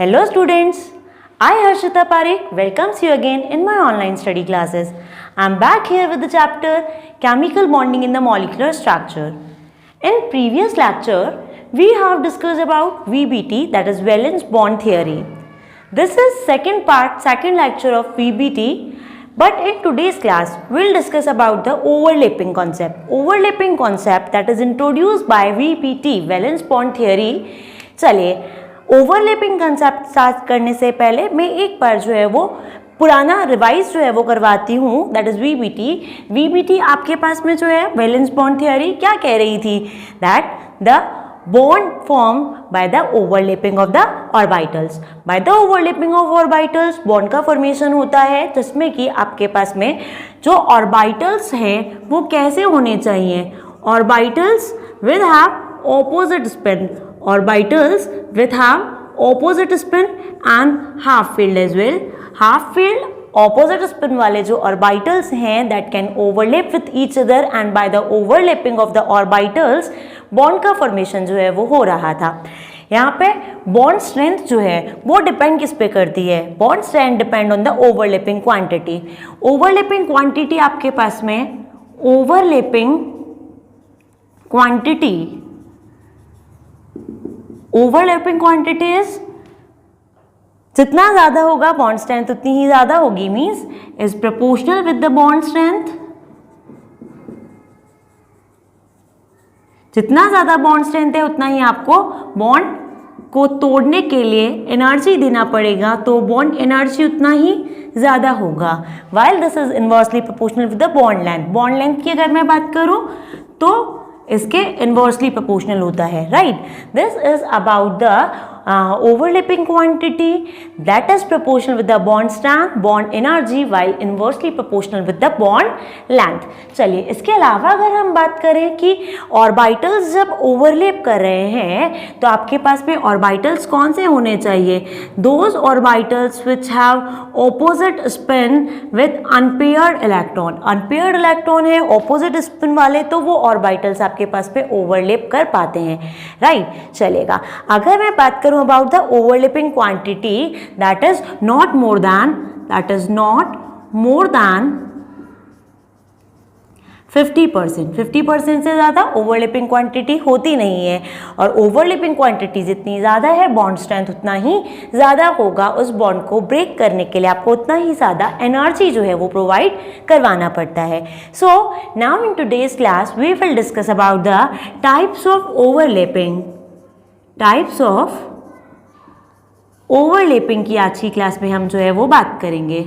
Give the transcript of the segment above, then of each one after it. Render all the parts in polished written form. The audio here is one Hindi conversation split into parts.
Hello students, I Harshita Parekh welcomes you again in my online study classes. I am back here with the chapter Chemical Bonding in the Molecular Structure. In previous lecture, we have discussed about VBT, that is valence bond theory. This is second lecture of VBT, but in today's class, we will discuss about the overlapping concept. Overlapping concept that is introduced by VBT, valence bond theory. चलिए ओवरलैपिंग कंसेप्ट स्टार्ट करने से पहले मैं एक बार जो है वो पुराना रिवाइज जो है वो करवाती हूँ, दैट इज वीबीटी. वीबीटी आपके पास में जो है वैलेंस बॉन्ड थ्योरी क्या कह रही थी, that the bond form by the overlapping of the orbitals. By the overlapping of orbitals bond का फॉर्मेशन होता है, जिसमें कि आपके पास में जो ऑर्बिटल्स हैं वो कैसे होने चाहिए, orbitals with have opposite spin, orbitals with have opposite spin and half filled as well. Half filled opposite spin वाले जो orbitals हैं that can overlap with each other and by the overlapping of the orbitals bond का formation जो है वो हो रहा था. यहाँ पे bond strength जो है वो depend किस पे करती है, bond strength depend on the overlapping quantity. Overlapping quantity आपके पास में overlapping क्वांटिटीज जितना ज़्यादा होगा बॉन्ड स्ट्रेंथ उतनी ही ज़्यादा होगी, means is proportional with the bond strength. जितना ज़्यादा बॉन्ड स्ट्रेंथ है उतना ही आपको बॉन्ड को तोड़ने के लिए एनर्जी देना पड़ेगा, तो बॉन्ड एनर्जी उतना ही ज़्यादा होगा. While this is inversely proportional with the bond length. Bond length की अगर मैं बात करूँ तो इसके इनवर्सली प्रोपोर्शनल होता है, right. This is about the overlapping quantity that is proportional with the bond strength, bond energy while inversely proportional with the bond length. चलिए इसके अलावा अगर हम बात करें कि ऑर्बिटल्स जब ओवरलैप कर रहे हैं तो आपके पास में ऑर्बिटल्स कौन से होने चाहिए, those orbitals which have opposite spin with unpaired electron. Unpaired electron है ऑपोजिट स्पिन वाले, तो वो ऑर्बिटल्स आपके पास में ओवरलैप कर पाते हैं, राइट. चलेगा अगर मैं बात करूं about the overlapping quantity that is not more than 50%. 50% से ज़्यादा ओवरलैपिंग क्वांटिटी होती नहीं है, और ओवरलैपिंग क्वांटिटी जितनी ज़्यादा है बॉन्ड स्ट्रेंथ उतना ही ज़्यादा होगा. उस बॉन्ड को ब्रेक करने के लिए आपको उतना ही ज़्यादा एनर्जी जो है वो प्रोवाइड करवाना पड़ता है. So now in today's class we will discuss about the types of overlapping की आज की क्लास में हम जो है वो बात करेंगे.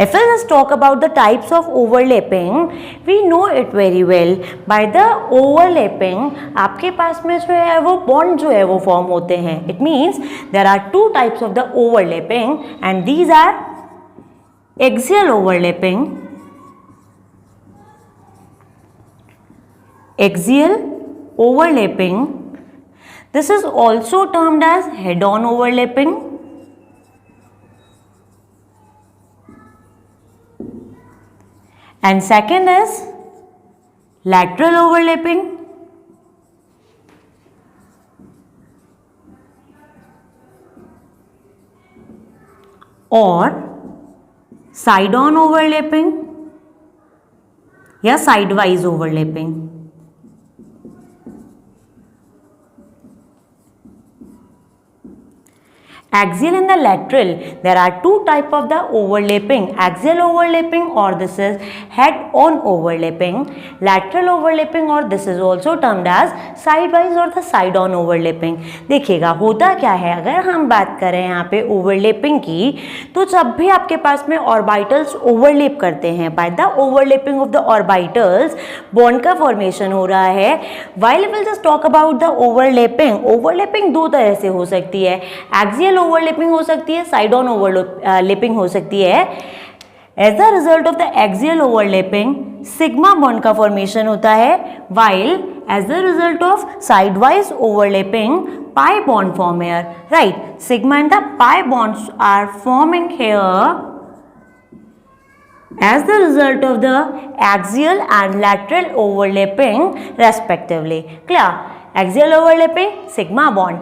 If we just talk about the types of overlapping, we know it very well. By the overlapping, आपके पास में जो है वो bond जो है वो form होते हैं. It means there are two types of the overlapping and these are axial overlapping. This is also termed as head-on overlapping. And second is lateral overlapping. और side-on overlapping या side-wise overlapping. Axial and the lateral, there are two type of the overlapping, axial overlapping or this is head-on overlapping, lateral overlapping or this is also termed as side-wise or the side-on overlapping. देखिएगा होता क्या है, अगर हम बात करें यहाँ पे overlapping की, तो जब भी आपके पास में orbitals overlap करते हैं, by the overlapping of the orbitals bond का formation हो रहा है. While we will just talk about the overlapping दो तरह से हो सकती है, axial ओवरलैपिंग हो सकती है, साइड ऑन ओवरलैपिंग हो सकती है. As the result of the axial overlapping sigma bond का फॉर्मेशन होता है, while as the result of side wise overlapping pi bond form here, right. Sigma and the pi bonds are forming here as the result of the axial and lateral overlapping respectively. Clear? Axial overlapping, sigma bond.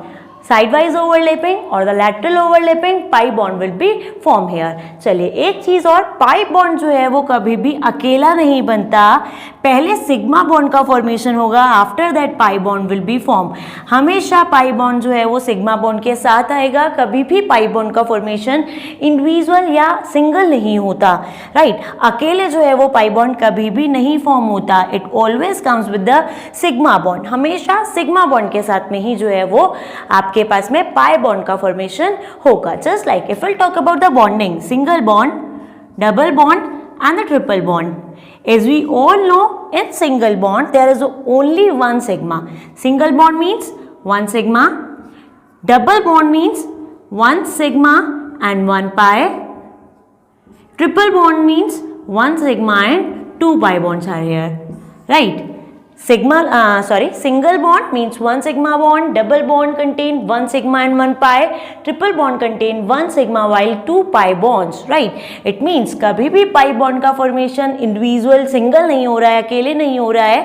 Side wise overlapping और the lateral overlapping, pi bond will be form here. चलिए एक चीज और, पाई बॉन्ड जो है वो कभी भी अकेला नहीं बनता, पहले सिग्मा बॉन्ड का फॉर्मेशन होगा, after that pi bond will be form. हमेशा पाई बॉन्ड जो है वो सिग्मा बॉन्ड के साथ आएगा, कभी भी पाई बॉन्ड का फॉर्मेशन इंडिविजुअल या सिंगल नहीं होता, राइट। अकेले जो है वो पाई बॉन्ड कभी भी नहीं फॉर्म होता, it always comes with the sigma bond, हमेशा सिग्मा बॉन्ड के साथ में ही जो है वो आपके पास में पाई बॉन्ड का फॉर्मेशन होगा। Just like if will talk about the bonding, single bond, double bond and the triple bond. As we all know, in single bond there is only one sigma. Single bond means one sigma, double bond means one sigma and one pi, triple bond means one sigma and two pi bonds are here, right? Single bond means one sigma bond, double bond contain one sigma and one pi, triple bond contain one sigma while two pi bonds, right? It means कभी भी pi bond का formation individual single नहीं हो रहा है, अकेले नहीं हो रहा है,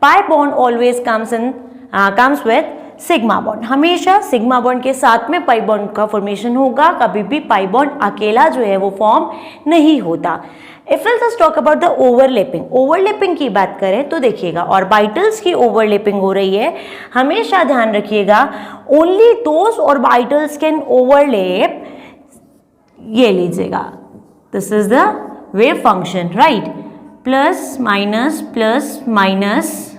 pi bond always comes with sigma bond, हमेशा सिग्मा बॉन्ड के साथ में पाई बॉन्ड का फॉर्मेशन होगा, कभी भी पाई बॉन्ड अकेला जो है वो फॉर्म नहीं होता। If will just talk about the overlapping, overlapping की बात करें तो देखिएगा ऑर्बिटल्स की ओवरलैपिंग हो रही है, हमेशा ध्यान रखिएगा only those orbitals can overlap, ये लीजिएगा, this is the wave function, right, plus minus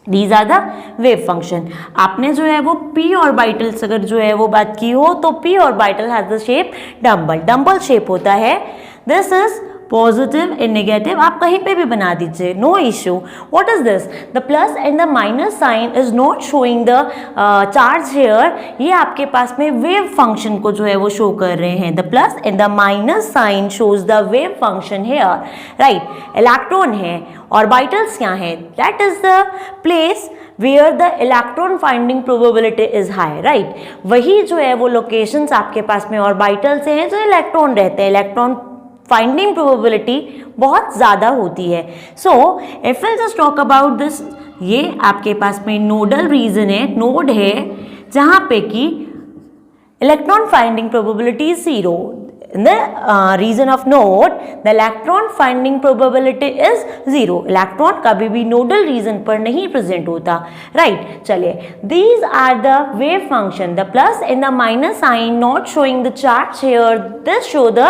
these are the wave function. आपने जो है वो p ऑर्बिटल्स अगर जो है वो बात की हो तो p orbital has the shape dumbbell shape होता है, this is positive and negative, आप कहीं पे भी बना दीजिए, no issue. What is this, the plus and the minus sign is not showing the charge here, ये आपके पास में वेव फंक्शन को जो है वो शो कर रहे हैं, the plus and the minus sign shows the wave function here, right. Electron है, ऑर्बिटल्स क्या है, that is the place where the electron finding probability is high, right. वही जो है वो लोकेशंस आपके पास में ऑर्बिटल्स हैं जो इलेक्ट्रॉन रहते हैं, इलेक्ट्रॉन फाइंडिंग प्रोबेबिलिटी बहुत ज़्यादा होती है। So if will just talk about this, ये आपके पास में नोडल रीजन है, नोड है जहाँ पे कि electron finding probability is 0। In the region of node, the electron finding probability is 0. Electron कभी भी नोडल रीजन पर नहीं प्रेजेंट होता, राइट। चलिए, these are the wave function, the plus and the minus sign not showing the charge here, this show the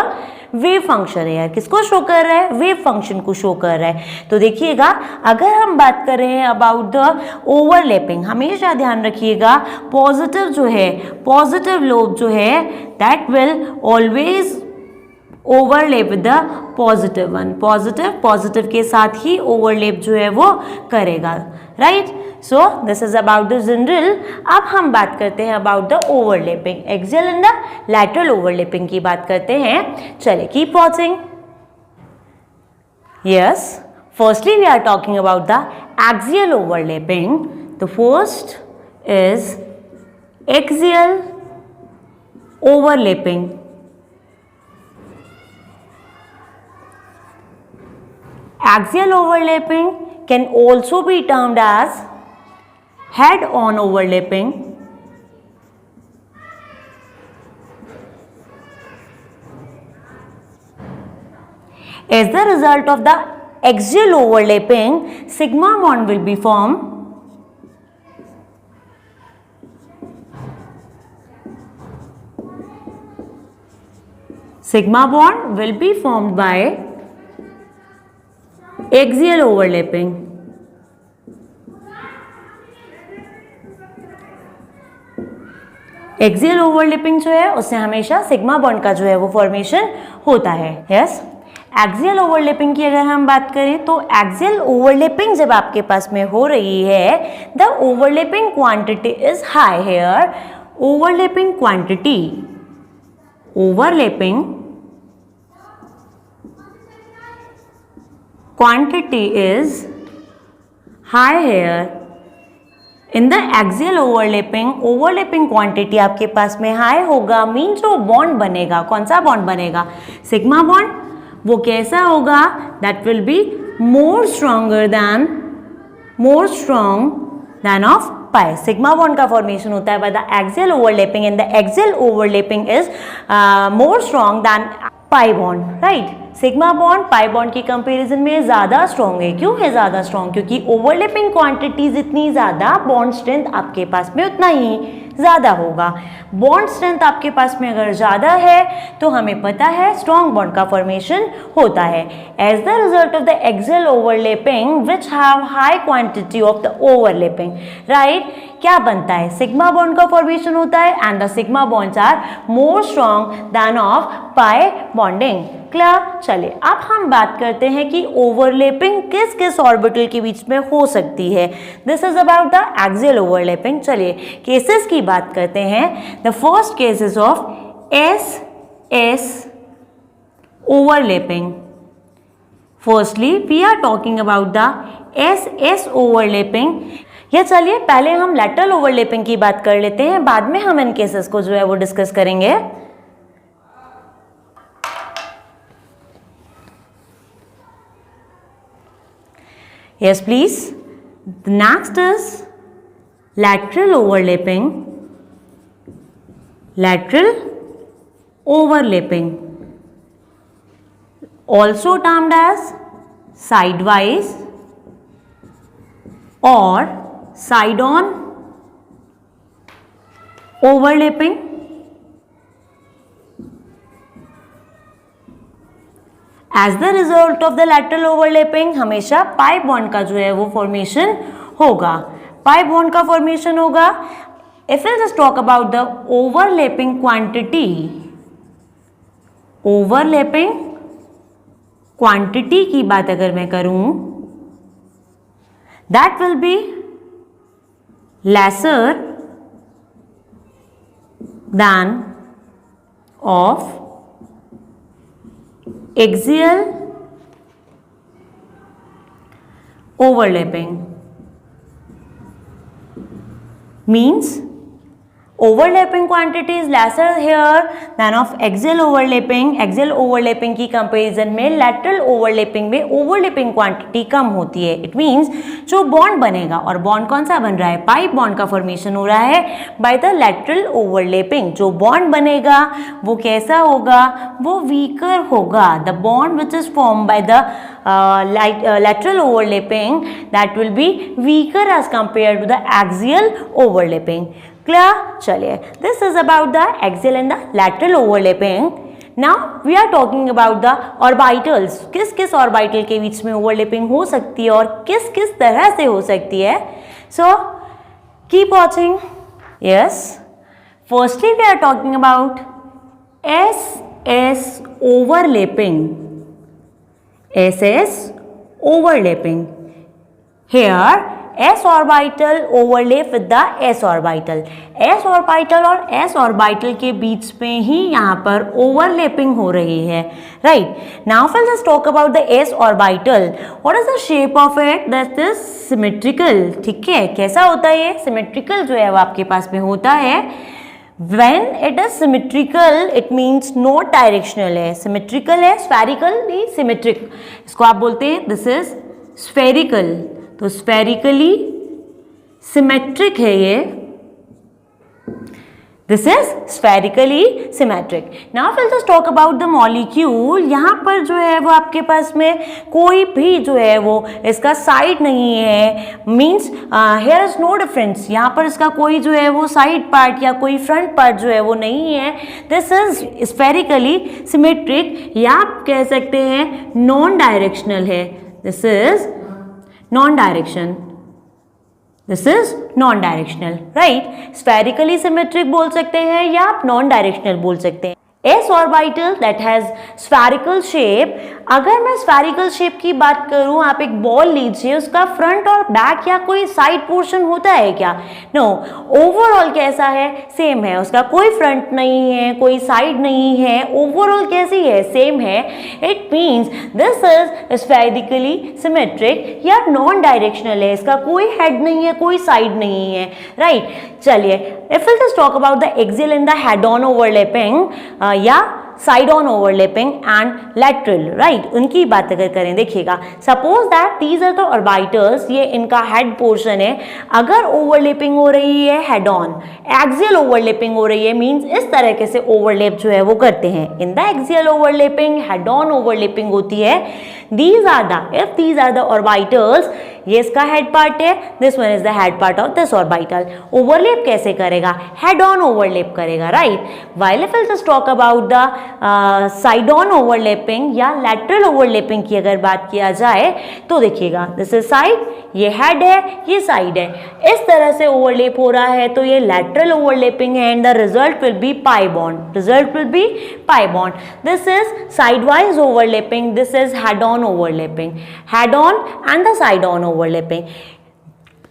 wave function है यार, किसको शो कर रहा है, वेव फंक्शन को शो कर रहा है। तो देखिएगा अगर हम बात कर रहे हैं अबाउट द ओवरलैपिंग, हमेशा ध्यान रखिएगा पॉजिटिव जो है, पॉजिटिव लोब जो है that will always overlap with the positive one, positive के साथ ही ओवरलैप जो है वो करेगा, right. So this is about the general. अब हम बात करते हैं about the overlapping, axial and the lateral overlapping की बात करते हैं। चलिए keep watching. Yes, firstly we are talking about the axial overlapping. The first is axial overlapping. Axial overlapping can also be termed as head-on overlapping, as the result of the axial overlapping, sigma bond will be formed. Sigma bond will be formed by axial overlapping. Axial overlapping जो है उससे हमेशा सिग्मा बॉन्ड का जो है वो फॉर्मेशन होता है। यस, एक्सियल ओवरलैपिंग की अगर हम बात करें तो एक्सियल ओवरलैपिंग जब आपके पास में हो रही है, the overlapping quantity is high here. Overlapping quantity, overlapping quantity is high here in the axial overlapping। overlapping quantity आपके पास में हाई होगा, मीन जो बॉन्ड बनेगा, कौन सा बॉन्ड बनेगा, सिग्मा बॉन्ड, वो कैसा होगा, that will be more stronger than, more strong than of pi. Sigma bond का formation होता है by the axial overlapping and the axial overlapping is more strong than pi bond, right? Sigma bond pi bond की कंपैरिजन में ज़्यादा स्ट्रॉन्ग है. क्यों है ज़्यादा स्ट्रॉन्ग? क्योंकि ओवरलैपिंग क्वांटिटीज इतनी ज़्यादा, बॉन्ड स्ट्रेंथ आपके पास में उतना ही ज़्यादा होगा. बॉन्ड स्ट्रेंथ आपके पास में अगर ज़्यादा है तो हमें पता है स्ट्रॉन्ग बॉन्ड का फॉर्मेशन होता है. As the result of the axial overlapping which have high quantity of the overlapping, right, क्या बनता है? सिग्मा बॉन्ड का फॉर्मेशन होता है and the sigma bonds are more strong than of pi bonding. Clear? चलिए अब हम बात करते हैं कि ओवरलैपिंग किस किस ऑर्बिटल के बीच में हो सकती है. This is about the axial overlapping. चलिए केसेस की बात करते हैं. The first case is of s s overlapping. Firstly we are talking about the s s overlapping. या चलिए पहले हम लैटरल ओवरलैपिंग की बात कर लेते हैं, बाद में हम इन केसेस को जो है वो डिस्कस करेंगे. Yes, please. The next is lateral overlapping. Lateral overlapping, also termed as sidewise or side-on overlapping. As the result of the lateral overlapping हमेशा पाई बॉन्ड का जो है वो फॉर्मेशन होगा. पाई बॉन्ड का फॉर्मेशन होगा. If will just talk about the overlapping quantity, overlapping quantity की बात अगर मैं करूं, that will be lesser than of axial overlapping. Means overlapping quantity is lesser here than of axial overlapping. Axial overlapping की comparison में lateral overlapping में overlapping quantity कम होती है. It means जो bond बनेगा, और bond कौन सा बन रहा है? pi bond का formation हो रहा है by the lateral overlapping. जो bond बनेगा वो कैसा होगा? वो weaker होगा. The bond which is formed by the lateral overlapping that will be weaker as compared to the axial overlapping. Clear? चलिए, this is about the axial and the lateral overlapping. Now we are talking about the orbitals. किस किस ऑर्बिटल के बीच में ओवरलैपिंग हो सकती है और किस किस तरह से हो सकती है. So keep watching. Yes. Firstly we are talking about SS overlapping. SS overlapping. Here s orbital overlap with the s orbital. s orbital और s orbital के बीच में ही यहाँ पर overlapping हो रही है, right? Now we'll just talk about the s orbital. What is the shape of it? That is symmetrical. ठीक है, कैसा होता है ये? symmetrical जो है वो आपके पास में होता है. When it is symmetrical, it means not directional है. symmetrical है, spherically symmetric. इसको आप बोलते हैं this is spherical. तो स्फेरिकली सिमेट्रिक है ये. This is spherically symmetric. Now will just talk about the molecule. यहाँ पर जो है वो आपके पास में कोई भी जो है वो इसका साइड नहीं है. Means here is no difference. यहाँ पर इसका कोई जो है वो साइड पार्ट या कोई फ्रंट पार्ट जो है वो नहीं है. दिस इज स्फेरिकली सिमेट्रिक, या आप कह सकते हैं नॉन डायरेक्शनल है. This is non-direction. This is non-directional, right? Spherically symmetric बोल सकते हैं या आप non-directional बोल सकते हैं. S orbital that has spherical shape. अगर मैं spherical shape की बात करूं, आप एक बॉल लीजिए, उसका फ्रंट और बैक या कोई साइड पोर्शन होता है क्या? नो. ओवरऑल कैसा है? सेम है. उसका कोई फ्रंट नहीं है, कोई साइड नहीं है. ओवरऑल कैसी है? सेम है. It means this is spherically symmetric या नॉन डायरेक्शनल है. इसका कोई हेड नहीं है, कोई साइड नहीं है, राइट? चलिए, if will just talk about the axial and the head on overlapping या side on overlapping and lateral, right, उनकी बात अगर करें, देखिएगा suppose that these are the orbitals, ये इनका हेड पोर्शन है, अगर ओवरलैपिंग हो रही है हेड ऑन, एक्सियल ओवरलैपिंग हो रही है, मींस इस तरीके से ओवरलैप जो है वो करते हैं, in the axial overlapping head on overlapping होती है, these are the, if these are the orbitals, ये इसका हेड पार्ट है, this one is the head part of this orbital, overlap कैसे करेगा, हेड ऑन ओवरलैप करेगा, right, while if will just talk about the side on overlapping या लैटरल ओवरलैपिंग की अगर बात किया जाए तो देखिएगा, दिस इज साइड, ये हेड है, ये साइड है, इस तरह से ओवरलैप हो रहा है तो ये लैटरल ओवरलैपिंग है and the result will B pi bond, result will B pi bond, this is side wise overlapping, this is head on overlapping, head on and the side on overlapping.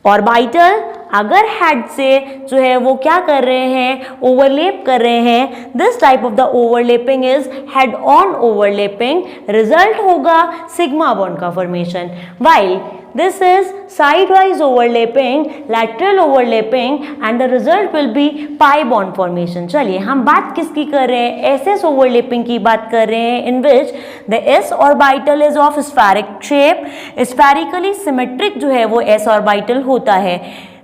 Orbital अगर हेड से जो है वो क्या कर रहे हैं, ओवरलैप कर रहे हैं, this type of the overlapping is head on overlapping, result होगा सिग्मा बॉन्ड का formation, while this is sidewise overlapping, lateral overlapping and the result will be pi bond formation. चलिए हम बात किसकी कर रहे हैं, SS overlapping की बात कर रहे हैं, in which the S orbital is of spheric shape, spherically symmetric जो है वो S orbital होता है,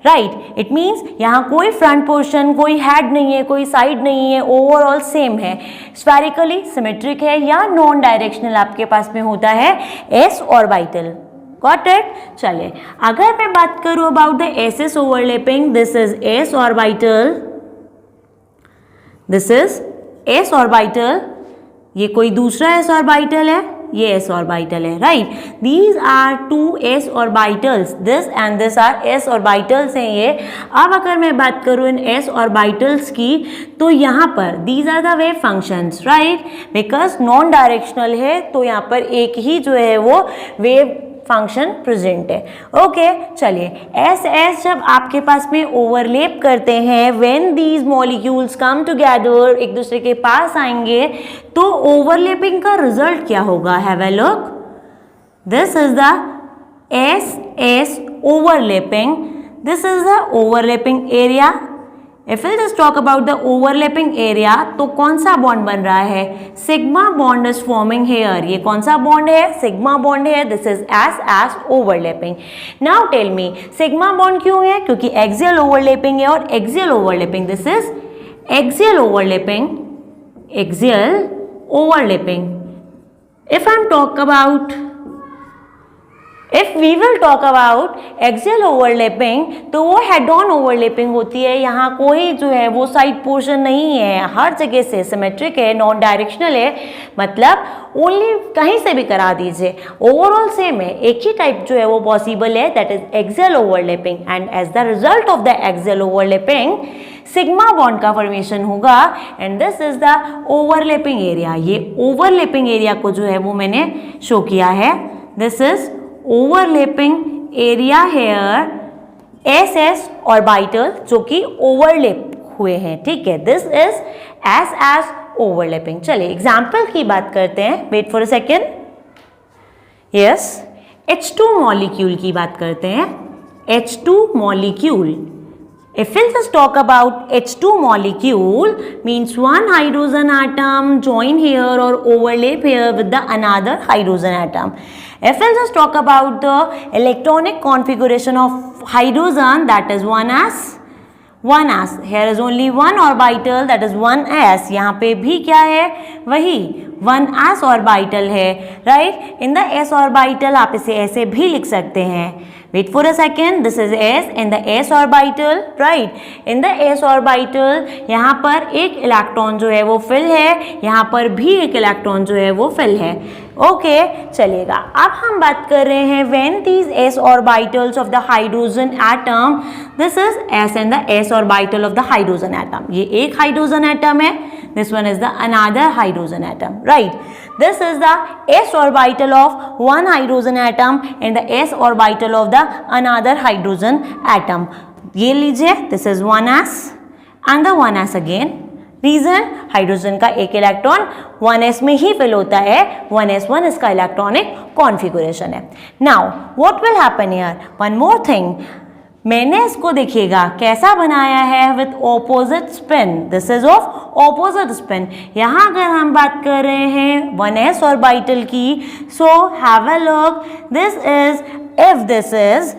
राइट, इट मीन्स यहाँ कोई फ्रंट पोर्शन, कोई हेड नहीं है, कोई साइड नहीं है, ओवरऑल सेम है, स्फेरिकली सिमेट्रिक है या नॉन डायरेक्शनल आपके पास में होता है एस ऑर्बिटल, गॉट इट। चलिए अगर मैं बात करूँ about the s overlapping, this is s orbital, this is s orbital, ये कोई दूसरा एस ऑर्बिटल है, ये एस ऑर्बिटल है, right, these are two s orbitals, this and this are s orbitals हैं ये। अब अगर मैं बात करूँ इन एस ऑर्बिटल्स की तो यहाँ पर these are the wave functions, right, because non directional है तो यहाँ पर एक ही जो है वो वेव फंक्शन प्रेजेंट है, ओके। चलिए एस एस जब आपके पास में ओवरलैप करते हैं, when these molecules come together, एक दूसरे के पास आएंगे तो ओवरलैपिंग का रिजल्ट क्या होगा, have a look, this is the s s overlapping, this is the overlapping area. If we'll just talk about the overlapping area, तो कौन सा बॉन्ड बन रहा है, sigma bond is forming here, ये कौन सा बॉन्ड है, सिग्मा बॉन्ड है, this is s s overlapping. Now tell me sigma bond क्यों है, क्योंकि एक्सियल ओवरलैपिंग है, और axial overlapping, this is axial overlapping, axial overlapping. If I am talk about, if we will talk about axial overlapping तो वो हेड ऑन ओवरलैपिंग होती है, यहाँ कोई जो है वो साइड पोर्शन नहीं है, हर जगह से सिमेट्रिक है, नॉन डायरेक्शनल है, मतलब ओनली कहीं से भी करा दीजिए ओवरऑल सेम है, एक ही टाइप जो है वो पॉसिबल है, that is axial overlapping. And as the result of the axial overlapping sigma bond का फॉर्मेशन होगा, and this is the overlapping area. ये ओवरलैपिंग एरिया को जो है वो मैंने शो किया है, this is overlapping area here s s orbital जो कि ओवरलैप हुए हैं, ठीक है, this is s s overlapping. चलिए एग्जाम्पल की बात करते हैं, wait for a second, yes, H2 molecule की बात करते हैं, H2 molecule. If we'll just talk about H2 molecule, means one hydrogen atom join here or overlap here with the another hydrogen atom. If we'll just talk about the electronic configuration of hydrogen, that is 1s, 1s, here is only one orbital, that is 1s, यहाँ पे भी क्या है, वही 1s ऑर्बिटल है, right, in the s orbital आप इसे ऐसे भी लिख सकते हैं, wait for a second, this is s in the s orbital, right, in the s orbital यहाँ पर एक इलेक्ट्रॉन जो है वो फिल है, यहाँ पर भी एक इलेक्ट्रॉन जो है वो फिल है, ओके। चलेगा अब हम बात कर रहे हैं when these s orbitals of the hydrogen atom, this is s and the s orbital of the hydrogen atom, ये एक हाइड्रोजन एटम है, this one is the another hydrogen atom, right, this is the s orbital of one hydrogen atom and the s orbital of the another hydrogen atom, ये लीजिए, this is 1s and the 1s again, reason hydrogen का एक इलेक्ट्रॉन 1s में ही फिल होता है, 1s1 इसका इलेक्ट्रॉनिक कॉन्फ़िगरेशन है। Now what will happen here, one more thing, मैंने इसको देखिएगा कैसा बनाया है with opposite spin, this is of opposite spin. यहां अगर हम बात कर रहे हैं 1s ऑर्बिटल की, so have a look, this is, if this is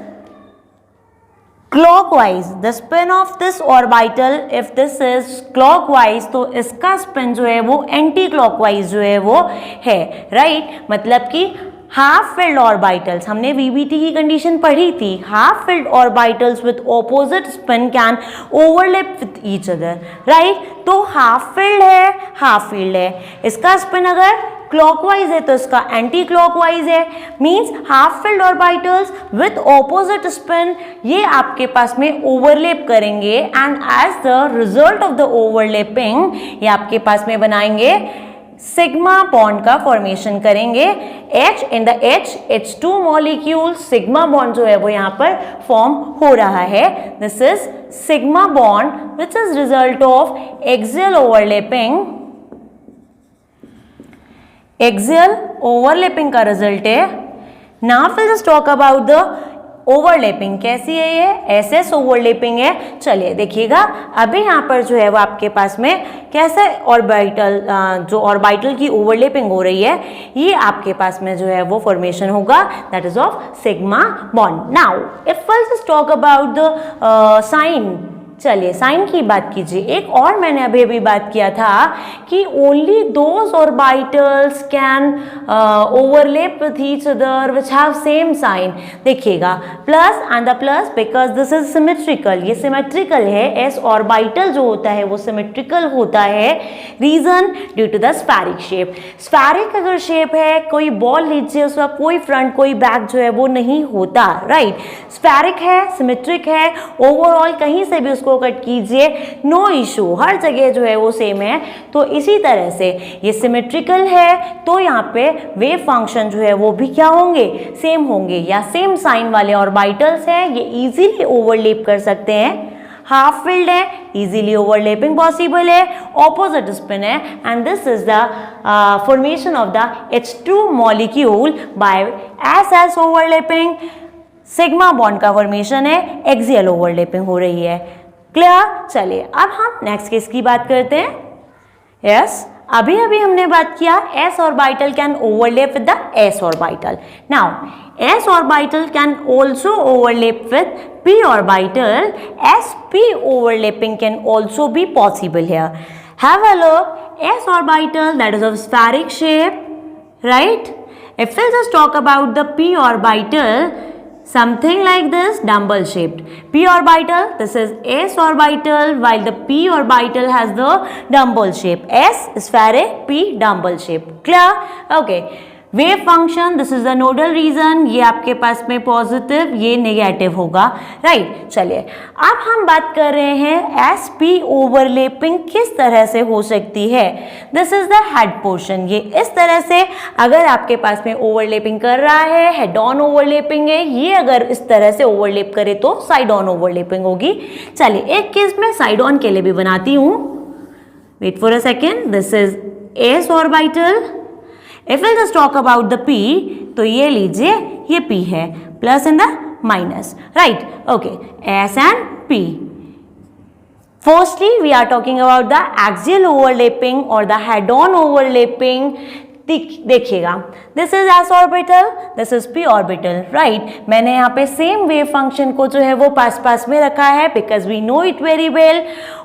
clockwise, the spin of this orbital if this is clockwise, तो इसका स्पिन जो है वो एंटी क्लॉकवाइज जो है वो है, राइट। मतलब कि हाफ फिल्ड ऑर्बिटल्स, हमने वीबीटी की कंडीशन पढ़ी थी, half filled orbitals with opposite spin can overlap with each other, right. तो हाफ फिल्ड है, हाफ फील्ड है, इसका स्पिन अगर क्लॉकवाइज है तो इसका एंटी क्लॉकवाइज है, means half filled orbitals with opposite spin ये आपके पास में ओवरलैप करेंगे and as the result of the overlapping ये आपके पास में बनाएंगे सिग्मा बॉन्ड का फॉर्मेशन करेंगे। H in the H2 molecule sigma bond जो है वो यहाँ पर फॉर्म हो रहा है। This is sigma bond which is result of axial overlapping, axial overlapping का रिजल्ट है। Now will just talk about the overlapping, कैसी है ये, एसएस ओवरलैपिंग है। चलिए देखिएगा अभी यहाँ पर जो है वो आपके पास में कैसे ऑर्बिटल, जो ऑर्बिटल की ओवरलैपिंग हो रही है ये आपके पास में जो है वो फॉर्मेशन होगा, that is of sigma bond. Now if will just talk about the sign, चलिए साइन की बात कीजिए। एक और मैंने अभी अभी बात किया था कि only those orbitals can overlap with each other which have same sign. देखिएगा plus and the plus because this is symmetrical, ये सिमेट्रिकल है, एस ऑर्बिटल जो होता है वो सिमेट्रिकल होता है। Reason due to the spheric shape, spheric अगर शेप है, कोई बॉल लीजिए उसका कोई फ्रंट कोई बैक जो है वो नहीं होता, राइट। स्फेरिक है, सिमेट्रिक है, ओवरऑल कहीं से भी उसको कट कीजिए नो इशू, हर जगह जो है वो सेम है। तो इसी तरह से ये सिमेट्रिकल है तो यहाँ पे वेव फंक्शन जो है वो भी क्या होंगे, सेम होंगे, या सेम साइन वाले ऑर्बिटल्स हैं ये इजीली ओवरलैप कर सकते हैं। हाफ फिल्ड है, इजीली ओवरलैपिंग पॉसिबल है, ऑपोजिट स्पिन है and this is the formation of the H2 molecule by S overlapping. Sigma bond का फॉर्मेशन है, एक्सियल ओवरलैपिंग हो रही है। क्लियर। चलिए अब हम नेक्स्ट केस की बात करते हैं। यस अभी अभी हमने बात किया s orbital can overlap with the s orbital. Now s orbital can also overlap with p orbital, sp overlapping can also be possible here. Have a look, s orbital that is of spheric shape, right? If we just talk about the p orbital, something like this, dumbbell shaped. P orbital, this is s orbital, while the p orbital has the dumbbell shape. S spheric, p dumbbell shape. Clear? Okay. Wave function, this is the nodal region, ये आपके पास में पॉजिटिव, ये नेगेटिव होगा, राइट। चलिए अब हम बात कर रहे हैं एस पी ओवरलैपिंग किस तरह से हो सकती है। This is the head portion, ये इस तरह से अगर आपके पास में ओवरलैपिंग कर रहा है, हेड ऑन ओवरलैपिंग है, ये अगर इस तरह से ओवरलैप करे तो साइड ऑन ओवरलैपिंग होगी। चलिए एक केस में साइड ऑन के लिए भी बनाती हूँ, wait for a second. This is s orbital, if will just talk about the p, तो ये लीजिए ये p है, plus in the minus, right. Okay, s and p. Firstly, we are talking about the axial overlapping or the head-on overlapping. देखिएगा this is s orbital, this is P orbital, right. मैंने यहाँ पे सेम वेव फंक्शन को जो है वो पास पास में रखा है because we know it very well,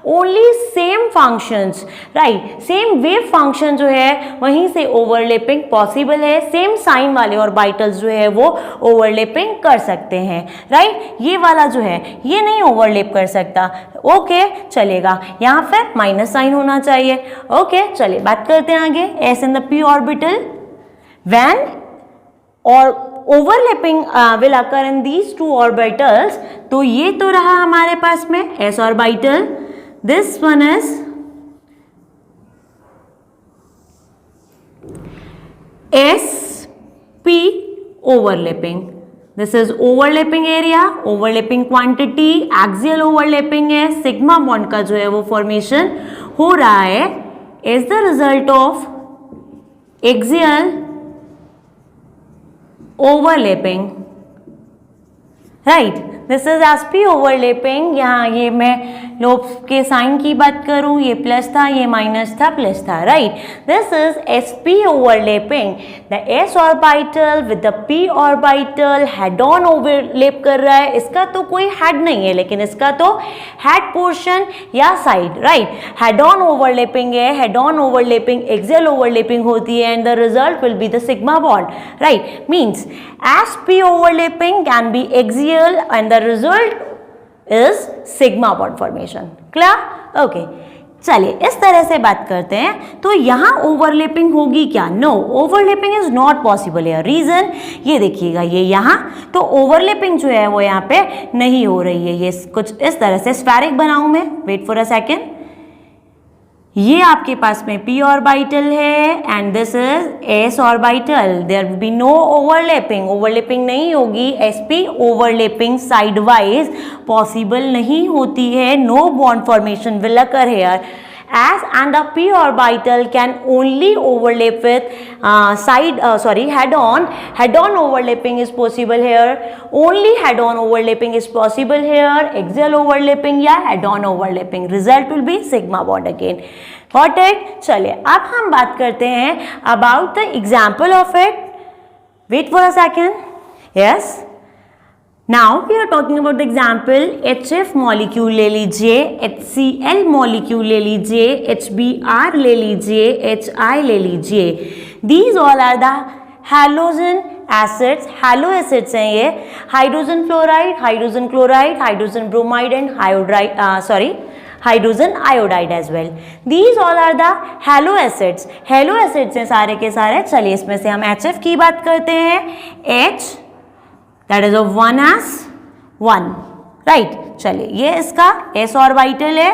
only same functions, right. Same wave function जो है वहीं से ओवरलैपिंग पॉसिबल है, सेम साइन वाले ऑर्बिटल्स जो है वो ओवरलैपिंग कर सकते हैं, राइट। ये वाला जो है ये नहीं ओवरलैप कर सकता, ओके चलेगा, यहाँ पर माइनस साइन होना चाहिए, ओके। चलिए बात करते हैं आगे, S in the P orbital when or overlapping will occur in these two orbitals. तो ये तो रहा हमारे पास में s orbital, this one is sp overlapping. This is overlapping area, overlapping quantity, axial overlapping है, sigma bond का जो है वो formation हो रहा है is the result of axial overlapping, right. This is sp overlapping. यहाँ ये मैं लोब्स के साइन की बात करूँ, ये प्लस था, ये माइनस था, प्लस था, right. This is sp overlapping. The s orbital with the p orbital head on overlap कर रहा है। इसका तो कोई हेड नहीं है, लेकिन इसका तो हेड पोर्शन या side, right. Head on overlapping है, head on overlapping axial overlapping होती है, and the result will be the sigma bond, right. Means sp overlapping can be axial and the result is sigma bond formation. Clear? Okay. चलिए इस तरह से बात करते हैं। तो यहाँ ओवरलैपिंग होगी क्या? No, overlapping is not possible है। रीजन ये देखिएगा, ये यहाँ तो ओवरलैपिंग जो है वो यहाँ पे नहीं हो रही है। ये कुछ इस तरह से स्फेरिक बनाऊं मैं, वेट फॉर अ सेकेंड। ये आपके पास में p ऑर्बिटल है and this is s orbital. There will be no overlapping, overlapping नहीं होगी। sp overlapping side wise possible नहीं होती है। No bond formation will occur here as and the p orbital can only overlap with head on overlapping is possible here. Only head on overlapping is possible here. Axial overlapping या head on overlapping, result will be sigma bond again. Got it? चलिए अब हम बात करते हैं about the example of it. Wait for a second. Yes. Now we are talking about the example HF molecule ले लीजिए, HCl molecule ले लीजिए, HBr ले लीजिए, HI ले लीजिए। These all are the halogen acids, halo acids हैं ये। Hydrogen fluoride, hydrogen chloride, hydrogen bromide and hydrogen iodide as well. These all are the halo acids, halo acids हैं सारे के सारे। चलिए इसमें से हम HF की बात करते हैं। H that is of 1s1, right. चलिए ये इसका s ऑर्बिटल है,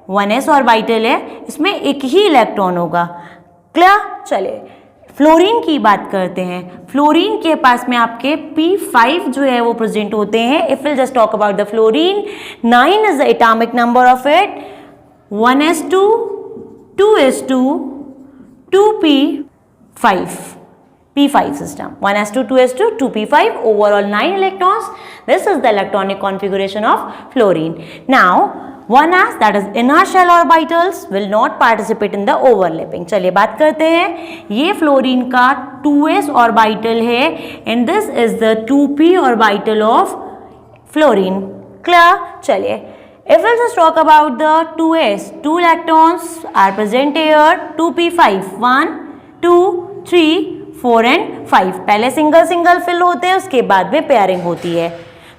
1s ऑर्बिटल है, इसमें एक ही इलेक्ट्रॉन होगा। क्लियर? चलिए फ्लोरीन की बात करते हैं। फ्लोरीन के पास में आपके p5 जो है वो प्रेजेंट होते हैं। If will just talk about the fluorine, 9 is the atomic number of it, 1s2, 2s2, 2p5, p5 system, 1s2, 2s2, 2p5, overall 9 electrons. This is the electronic configuration of fluorine. Now 1s, that is inner shell orbitals, will not participate in the overlapping. चलिए बात करते हैं। ये फ्लोरीन का 2s ऑर्बिटल है and this is the 2p orbital of fluorine. Clear? चलिए if we'll just talk about the 2s, 2 electrons are present here, 2p5, 1, 2, 3, 4 and 5। पहले सिंगल सिंगल फिल होते हैं, उसके बाद में पेयरिंग होती है।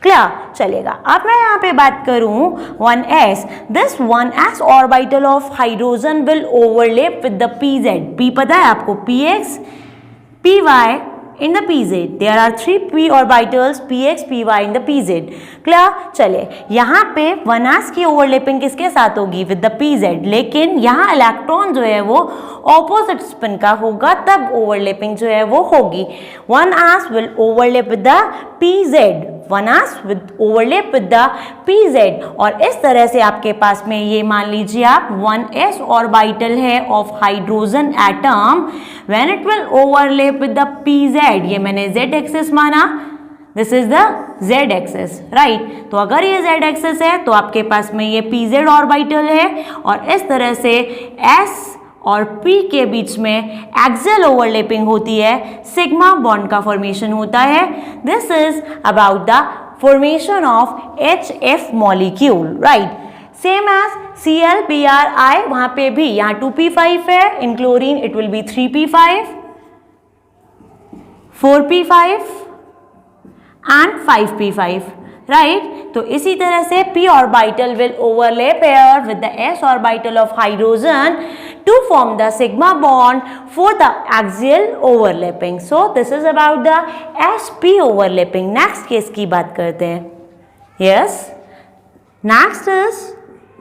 क्लियर? चलेगा। अब मैं यहाँ पे बात करूँ 1s, this 1s orbital of hydrogen will overlap with the pz। p पता है आपको, px, py in the pz. There are 3 p orbitals, px, py in the pz. Clear? चले यहाँ पे 1s की ओवरलैपिंग किसके साथ होगी? With the pz। लेकिन यहाँ इलेक्ट्रॉन जो है वो ऑपोजिट स्पिन का होगा, तब ओवरलैपिंग जो है वो होगी। 1s will overlap with the pz, 1s with overlap with the pz। और इस तरह से आपके पास में ये मान लीजिए आप 1s ऑर्बिटल है of hydrogen atom, when it will overlap with the pz, ये मैंने z एक्सिस माना, this is the z axis, right. तो अगर ये z एक्सिस है तो आपके पास में ये pz ऑर्बिटल है और इस तरह से s और p के बीच में एक्सियल ओवरलैपिंग होती है, सिग्मा बॉन्ड का फॉर्मेशन होता है। This is about the formation of HF molecule, right. Same as ClBrI, वहां पे भी यहाँ 2p5 है, in chlorine it will be 3p5, 4p5 and 5p5, right. तो इसी तरह से p orbital will overlap here with the s orbital of hydrogen to form the sigma bond for the axial overlapping. So this is about the sp overlapping. Next case की बात करते हैं। Yes, next is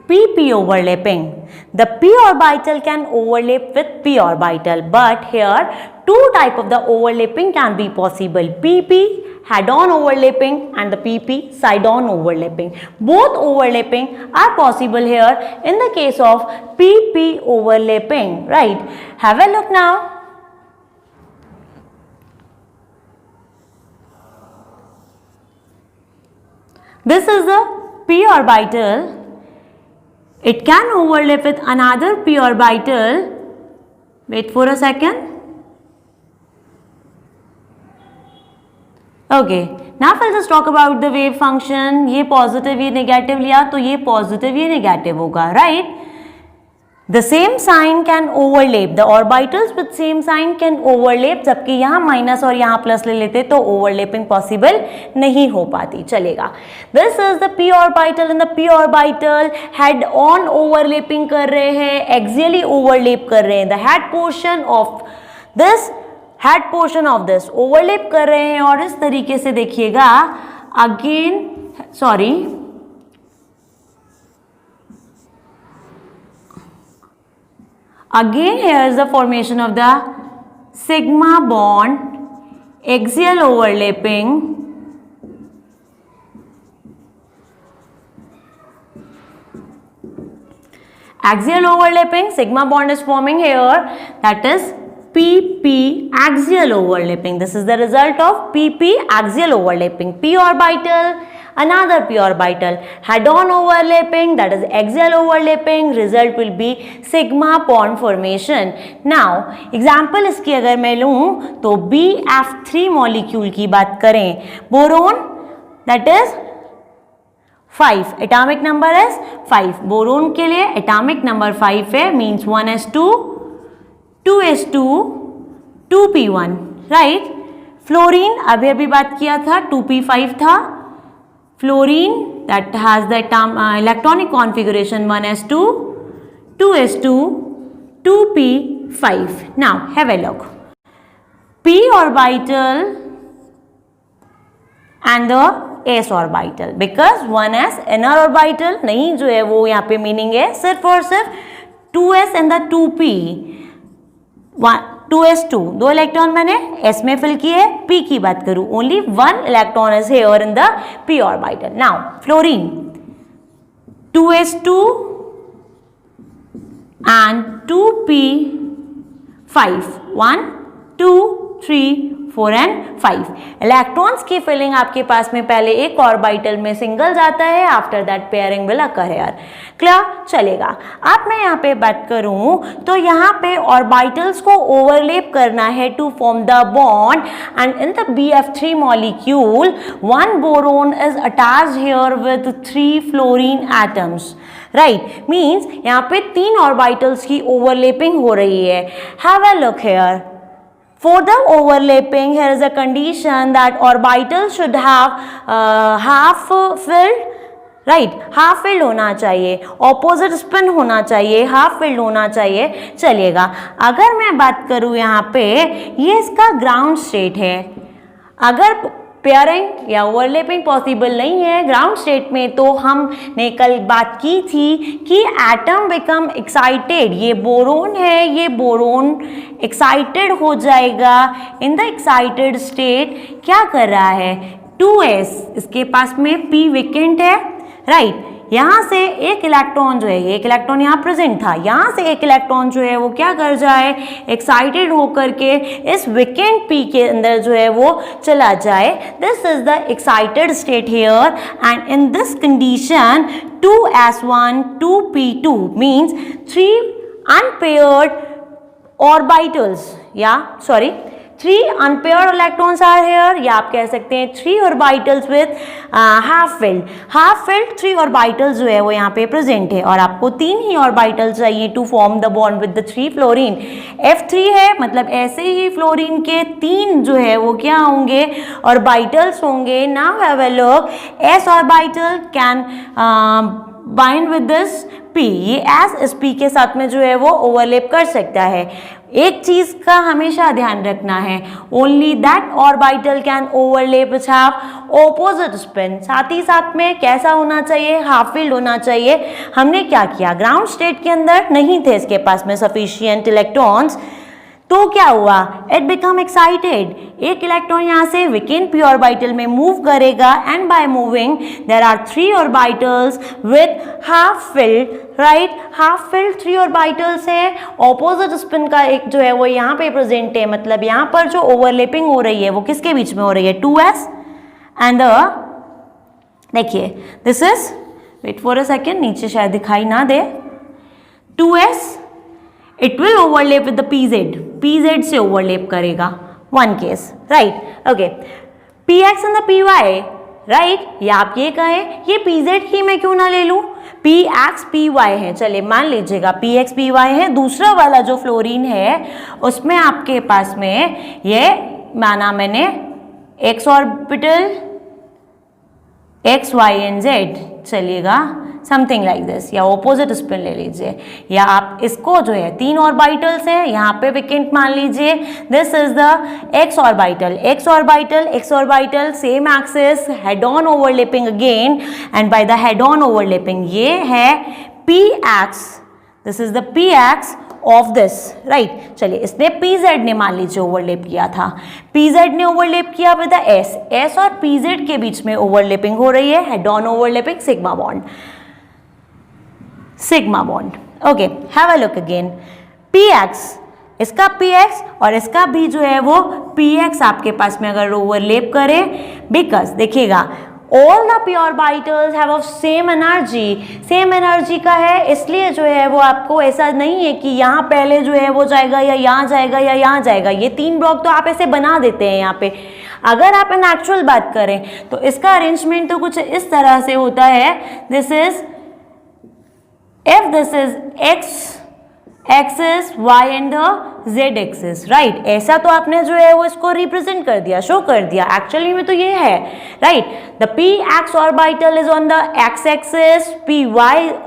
pp overlapping. The p orbital can overlap with p orbital, but here two type of the overlapping can be possible, pp head-on overlapping and the pp side-on overlapping. Both overlapping are possible here in the case of pp overlapping, right? Have a look now. This is the p orbital. It can overlap with another p orbital. Wait for a second. Okay, now we'll just talk about the wave function. ये पॉजिटिव ये नेगेटिव लिया तो ये पॉजिटिव ये नेगेटिव होगा, right? The same sign can overlap. The orbitals with same sign can overlap. जबकि यहाँ माइनस और यहाँ प्लस ले लेते तो overlapping possible नहीं हो पाती. चलेगा. This is the p orbital and the p orbital head on overlapping कर रहे हैं, axially overlap कर रहे हैं. The head portion of this overlap कर रहे हैं और इस तरीके से देखिएगा. Again here is the formation of the sigma bond, axial overlapping. Axial overlapping, sigma bond is forming here, that is PP axial overlapping. This is the result of PP axial overlapping. P orbital, another p orbital, head-on overlapping, that is axial overlapping. Result will be sigma bond formation. Now example इसकी अगर मैं लूँ तो BF3 मॉलिक्यूल की बात करें, boron that is 5, atomic number is 5. Boron के लिए एटॉमिक नंबर 5 है, means 1s2 2s2 2p1, right? Fluorine अभी अभी बात किया था, 2p5 था. Fluorine that has the electronic configuration 1s2 2s2 2p5. Now have a look. p orbital and the s orbital, because 1s inner orbital नहीं जो है वो यहाँ पे मीनिंग है सिर्फ और सिर्फ 2s and the 2p. 2s2 दो इलेक्ट्रॉन मैंने s में फिल किए. p की बात करूं, only 1 electron is here in the p orbital. Now fluorine 2s2 and 2p5, 1 2 3 4 and 5. Electrons की फिलिंग आपके पास में पहले एक ऑर्बिटल में सिंगल जाता है, after that pairing will occur here. Clear? चलेगा. अब मैं यहाँ पे बात करूँ तो यहाँ पे ऑर्बिटल्स को ओवरलैप करना है to form the bond, and in the BF3 molecule 1 boron is attached here with 3 fluorine atoms, right? Means यहाँ पे 3 ऑर्बिटल्स की ओवरलैपिंग हो रही है. Have a look here. For the overlapping, here is a condition that orbital should have half filled, right? half filled होना चाहिए, opposite spin होना चाहिए, half filled होना चाहिए. चलिएगा. अगर मैं बात करूँ यहाँ पे, ये इसका ग्राउंड स्टेट है. अगर पेयरिंग या ओवरलैपिंग पॉसिबल नहीं है ग्राउंड स्टेट में, तो हमने कल बात की थी कि एटम बिकम एक्साइटेड. ये बोरोन है, ये बोरोन एक्साइटेड हो जाएगा. इन द एक्साइटेड स्टेट क्या कर रहा है, 2s इसके पास में p वेकेंट है, राइट? यहाँ से एक इलेक्ट्रॉन जो है, एक इलेक्ट्रॉन यहाँ प्रेजेंट था, यहाँ से एक इलेक्ट्रॉन जो है वो क्या कर जाए, एक्साइटेड होकर के इस वेकेंट p के अंदर जो है वो चला जाए. This is the excited state here, and in this condition 2s1 2p2 means 3 unpaired orbitals, या sorry 3 unpaired electrons are here, या आप कह सकते हैं 3 orbitals with half filled 3 orbitals जो है वो यहाँ पे प्रेजेंट है, और आपको 3 ही ऑर्बिटल चाहिए to form the bond with the 3 fluorine. F3 है, मतलब ऐसे ही फ्लोरीन के 3 जो है वो क्या होंगे, ऑर्बिटल्स होंगे. Now have a look. s orbital can bind with this p, ये s इस p के साथ में जो है वो ओवरलैप कर सकता है. एक चीज का हमेशा ध्यान रखना है, only that orbital can overlap which have opposite spin. साथ ही साथ में कैसा होना चाहिए, हाफ फील्ड होना चाहिए. हमने क्या किया, ग्राउंड स्टेट के अंदर नहीं थे इसके पास में सफिशिएंट इलेक्ट्रॉन्स, तो क्या हुआ, इट बिकम एक्साइटेड. एक इलेक्ट्रॉन यहाँ से वेकेंट p ऑर्बिटल में मूव करेगा, and by moving there are 3 orbitals with half filled, right? Half filled 3 orbitals है. ऑपोजिट स्पिन का एक जो है वो यहाँ पे प्रेजेंट है, मतलब यहाँ पर जो ओवरलैपिंग हो रही है वो किसके बीच में हो रही है, 2s एंड द देखिए this is, wait for a second, नीचे शायद दिखाई ना दे, 2s it will overlap with the pz से ओवरलेप करेगा, one case, right. Okay, px and the py, right, या आप ये कहें ये pz ही मैं क्यों ना ले लूं, px py है, चलिए मान लीजिएगा px py है, दूसरा वाला जो फ्लोरीन है उसमें आपके पास में ये माना मैंने x orbital x y and z, चलिएगा समथिंग लाइक दिस, या ऑपोजिट स्पिन ले लीजिए, या आप इसको जो है 3 ऑर्बिटल्स हैं यहाँ पे वेकेंट मान लीजिए, this is the x orbital same axis, head on overlapping again, and by the head on overlapping ये है px, this is the px of this, right. चलिए इसने pz ने मान लीजिए ओवरलैप किया था, pz ने ओवरलैप किया विद द s और pz के बीच में ओवरलैपिंग हो रही है, head on overlapping sigma bond, okay, have a look again, px, इसका px और इसका भी जो है वो px आपके पास में अगर ओवरलैप करे, बिकॉज देखिएगा all the p orbitals have of same energy का है, इसलिए जो है वो आपको ऐसा नहीं है कि यहाँ पहले जो है वो जाएगा या यहाँ जाएगा या यहाँ जाएगा, ये 3 ब्लॉक तो आप ऐसे बना देते हैं यहाँ पे। अगर आप इन एक्चुअल बात करें तो इसका अरेंजमेंट तो कुछ इस तरह से होता है, this is, if this is x axis, y and the z axis, right. ऐसा तो आपने जो है वो इसको रिप्रेजेंट कर दिया, शो कर दिया, एक्चुअली में तो ये है, right. The px orbital is on the x axis, py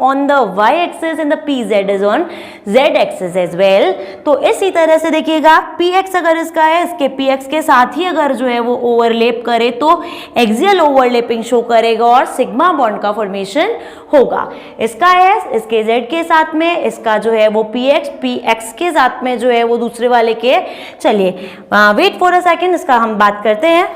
on the y axis and the pz is on z axis as well. तो इसी तरह से देखिएगा px अगर इसका है, इसके px के साथ ही अगर जो है वो ओवरलैप करे तो एक्सियल ओवरलैपिंग शो करेगा और सिग्मा बॉन्ड का फॉर्मेशन होगा। इसका s इसके z के साथ में, इसका जो है वो px के साथ में जो है वो दूसरे वाले के, चलिए वेट फॉर अ सेकेंड, इसका हम बात करते हैं।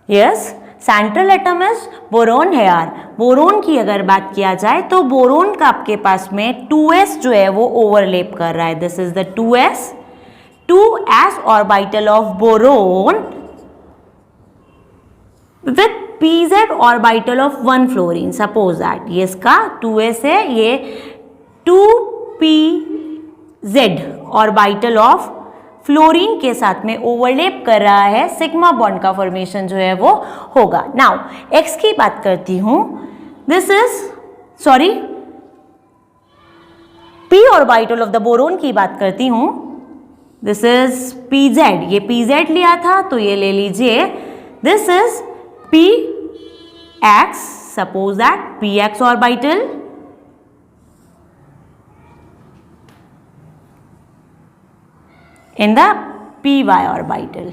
Yes, central atom is boron है यार। बोरोन की अगर बात किया जाए तो बोरोन का आपके पास में 2s जो है वो ओवरलैप कर रहा है, this is the 2s orbital of boron with pz orbital of 1 fluorine, suppose that ये इसका 2s है, ये 2pz ऑर्बिटल ऑफ फ्लोरीन के साथ में ओवरलैप कर रहा है, सिग्मा बॉन्ड का फॉर्मेशन जो है वो होगा। नाउ x की बात करती हूं, this is, sorry, p orbital of the boron की बात करती हूं, दिस इज pz, ये pz लिया था तो ये ले लीजिए, this is px, suppose that px orbital in the py orbital,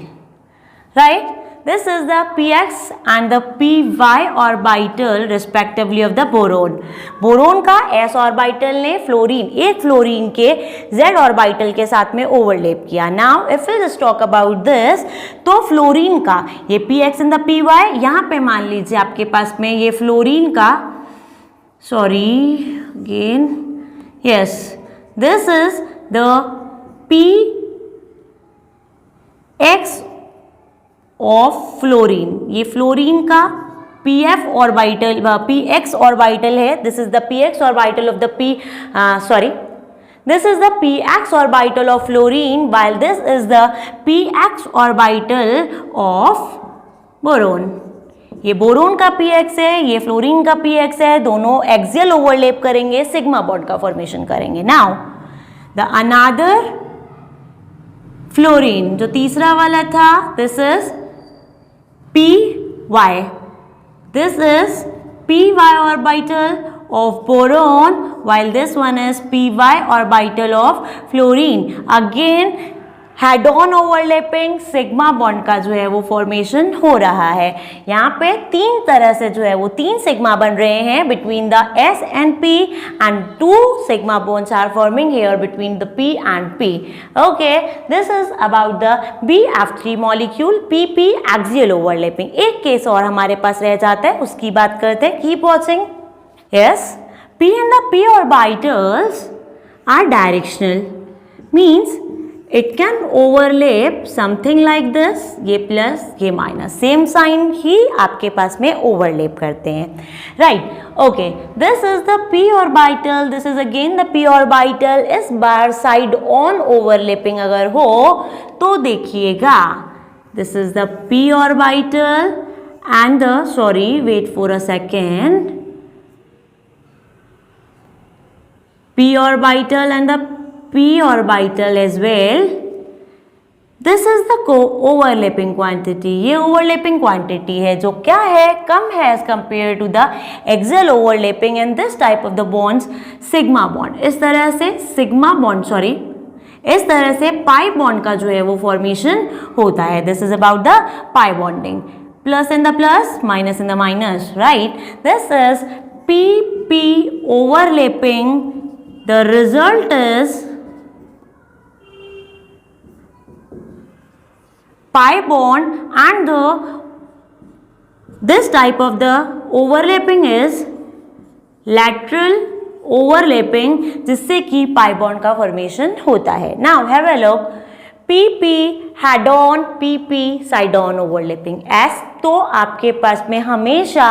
right? This is the px and the py orbital respectively of the boron. Boron का s ऑर्बिटल ने एक फ्लोरीन के z ऑर्बिटल के साथ में ओवरलैप किया। Now if we just talk about this, तो फ्लोरीन का ये px and the py, यहाँ पे मान लीजिए आपके पास में ये फ्लोरीन का, sorry again, yes, this is the x of fluorine, ये फ्लोरीन का pf ऑर्बिटल, px ऑर्बिटल है, this is the px orbital of the this is the px orbital of fluorine, while this is the px orbital of boron. ये बोरोन का px है, ये फ्लोरीन का px है, दोनों एक्सियल ओवरलैप करेंगे, सिग्मा बॉन्ड का फॉर्मेशन करेंगे। नाउ द अनदर फ्लोरीन जो तीसरा वाला था, this is py, this is py orbital of boron, while this one is py orbital of fluorine. Again head on overlapping sigma bond का जो है वो फॉर्मेशन हो रहा है। यहाँ पे 3 तरह से जो है वो 3 सिग्मा बन रहे हैं between the S and P, and 2 sigma bonds are forming here between the P and P. Okay, this is about the BF3 molecule, PP axial overlapping. एक केस और हमारे पास रह जाता है, उसकी बात करते हैं। Keep watching. Yes, P and the P orbitals are directional, means it can overlap something like this, ये प्लस ये माइनस, सेम साइन ही आपके पास में ओवरलेप करते हैं, right. Okay, this is the p orbital, this is again the p orbital. इस बार साइड ऑन ओवरलेपिंग अगर हो तो देखिएगा, this is the p orbital and the, sorry, wait for a second, p orbital and the p orbital as well. This is the overlapping quantity. ये overlapping quantity है जो क्या है, कम है as compared to the axial overlapping and this type of the bonds sigma bond. इस तरह से sigma bond, sorry, इस तरह से pi bond का जो है वो formation होता है. This is about the pi bonding. Plus in the plus, minus in the minus, right? This is PP overlapping. The result is pi bond and this type of the overlapping is lateral overlapping, जिससे कि pi bond का formation होता है. Now have a look. PP head on, PP side on overlapping. S तो आपके पास में हमेशा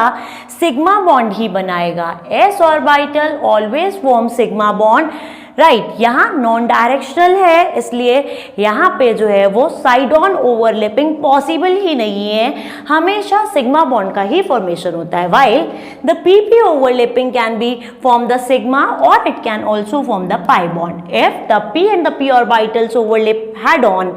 सिग्मा बॉन्ड ही बनाएगा. S orbital always form sigma bond, right. यहाँ नॉन डायरेक्शनल है, इसलिए यहाँ पे जो है वो साइड ऑन ओवरलैपिंग पॉसिबल ही नहीं है, हमेशा सिग्मा बॉन्ड का ही फॉर्मेशन होता है. While the PP overlapping can be form the sigma और it can also form the pi bond. If the P and the P orbitals overlap head on,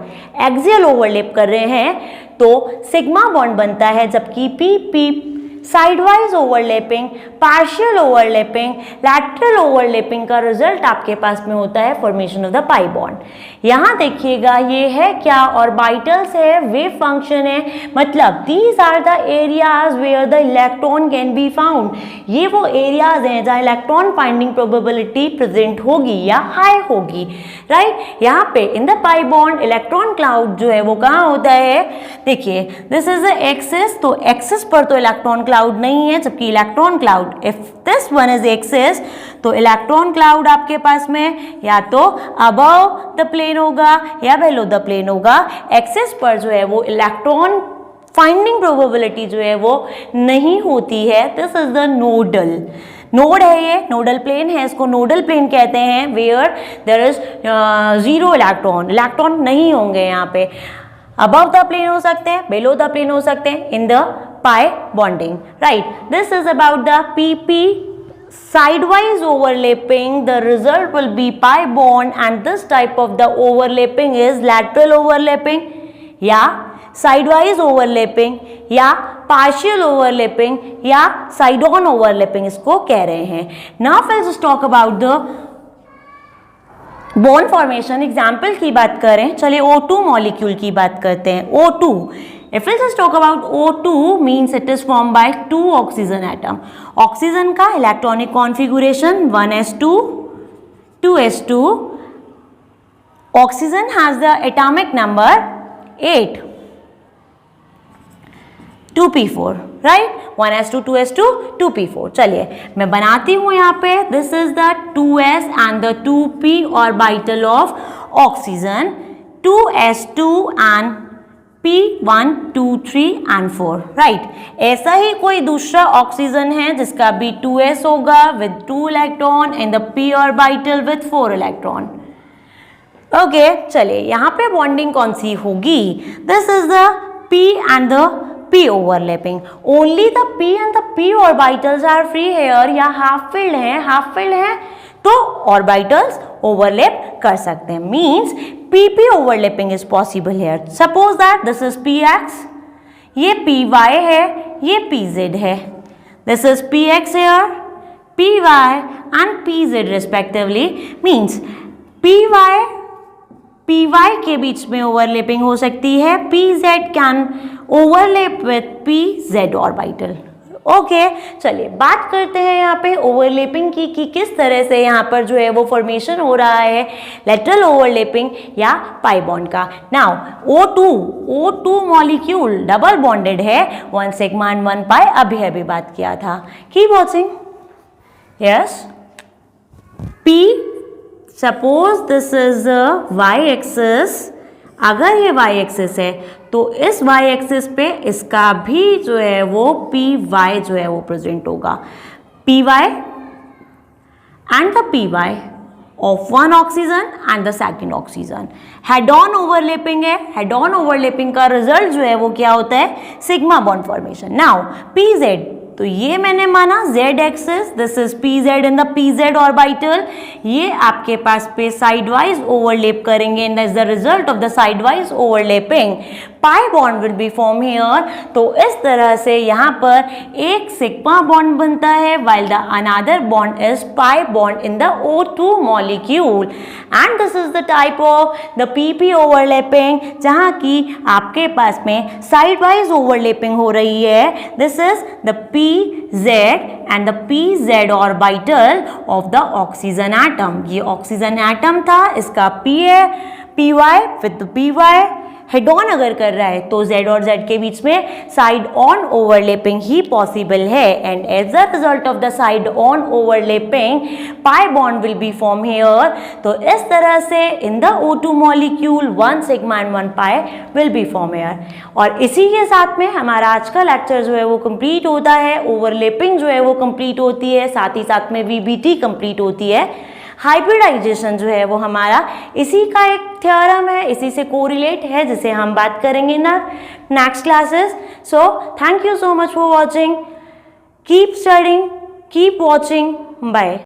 axial overlap कर रहे हैं तो सिग्मा बॉन्ड बनता है, जबकि PP sideways overlapping, partial overlapping, lateral overlapping का रिजल्ट आपके पास में होता है formation of the pi bond. यहाँ देखिएगा ये है क्या, ऑर्बिटल्स है, वेव फंक्शन है, मतलब these are the areas where the electron can be found. ये वो एरियाज हैं जहाँ इलेक्ट्रॉन फाइंडिंग प्रोबेबिलिटी प्रेजेंट होगी या हाई होगी, राइट. यहाँ पे in the pi bond electron cloud जो है वो कहाँ होता है, देखिए दिस इज द एक्सिस, तो एक्सिस पर तो इलेक्ट्रॉन क्लाउड नहीं है, जबकि electron cloud, if this one is axis तो इलेक्ट्रॉन क्लाउड आपके पास में या तो अबव द प्लेन होगा या बिलो द प्लेन होगा. एक्सिस पर जो है वो इलेक्ट्रॉन फाइंडिंग प्रोबेबिलिटी जो है वो नहीं होती है. This is the nodal, node है, ये नोडल प्लेन है, इसको नोडल प्लेन कहते हैं, where there is zero electron, electron नहीं होंगे यहाँ पे. अबव द प्लेन हो सकते हैं, बिलो द प्लेन हो सकते हैं in the pi bonding, right. This is about the PP sidewise overlapping. The result will be pi bond and this type of the overlapping is lateral overlapping या sidewise overlapping या partial overlapping या side on overlapping इसको कह रहे हैं. Now let's just talk about the bond formation. Example की बात करें, चलिए O2 मॉलिक्यूल की बात करते हैं. O2, if we just talk about O2 means it is formed by 2 oxygen atom. Oxygen का electronic configuration 1s2 2s2. Oxygen has the atomic number 8 2p4, right. 1s2 2s2 2p4. चलिए मैं बनाती हूँ यहाँ पे, this is the 2s and the 2p orbital of oxygen, 2s2 and p1 2 3 and 4, right. ऐसा ही कोई दूसरा ऑक्सीजन है जिसका भी 2s होगा with 2 electron and the p orbital with 4 electron. Okay, चलिए यहाँ पे बॉन्डिंग कौन सी होगी, this is the p and the p overlapping. Only the p and the p orbitals are free here या half filled हैं, half filled हैं तो orbitals overlap कर सकते हैं. Means pp overlapping is possible here. Suppose that this is px, ये py है, ये pz है. This is px here, py and pz respectively. Means py के बीच में ओवरलैपिंग हो सकती है, pz can overlap with pz orbital. Okay, चलिए बात करते हैं यहाँ पे ओवरलैपिंग की कि किस तरह से यहाँ पर जो है वो फॉर्मेशन हो रहा है, लेटरल ओवरलैपिंग या पाई बॉन्ड का. Now O2 molecule double bonded है, 1 सिग्मा एंड 1 पाई, अभी बात किया था. Keep watching. Yes, P suppose this is y axis, अगर ये वाई एक्सिस है तो इस वाई एक्सिस पे इसका भी जो है वो पी वाई जो है वो प्रेजेंट होगा, p y and the p y of one oxygen and the second oxygen. Head on overlapping है, हेड ऑन ओवरलैपिंग का रिजल्ट जो है वो क्या होता है, sigma bond formation. Now p z, तो ये मैंने माना z axis, this is p z in the p z orbital, ये आपके पास पे साइड वाइज ओवरलैप करेंगे and the result of the side wise overlapping pi bond will be form here. तो इस तरह से यहाँ पर एक सिग्मा बॉन्ड बनता है while the another bond is pi bond in the O2 molecule and this is the type of the PP overlapping, जहाँ की आपके पास में साइड वाइज ओवरलैपिंग हो रही है. This is the PZ and the PZ orbital of the oxygen atom. ये ऑक्सीजन एटम था, इसका P है, PY with the PY head on अगर कर रहा है तो Z और Z के बीच में साइड ऑन ओवरलैपिंग ही पॉसिबल है and as a result of the side on overlapping pi bond will be form here. तो इस तरह से in the O2 molecule 1 sigma and 1 pi will be form here. और इसी के साथ में हमारा आज का लेक्चर जो है वो कंप्लीट होता है, ओवरलैपिंग जो है वो कंप्लीट होती है, साथ ही साथ में VBT कंप्लीट होती है. हाइब्रिडाइजेशन जो है वो हमारा इसी का एक थ्योरम है, इसी से कोरिलेट है, जिसे हम बात करेंगे ना next classes. So thank you so much for watching, keep studying, keep watching, bye.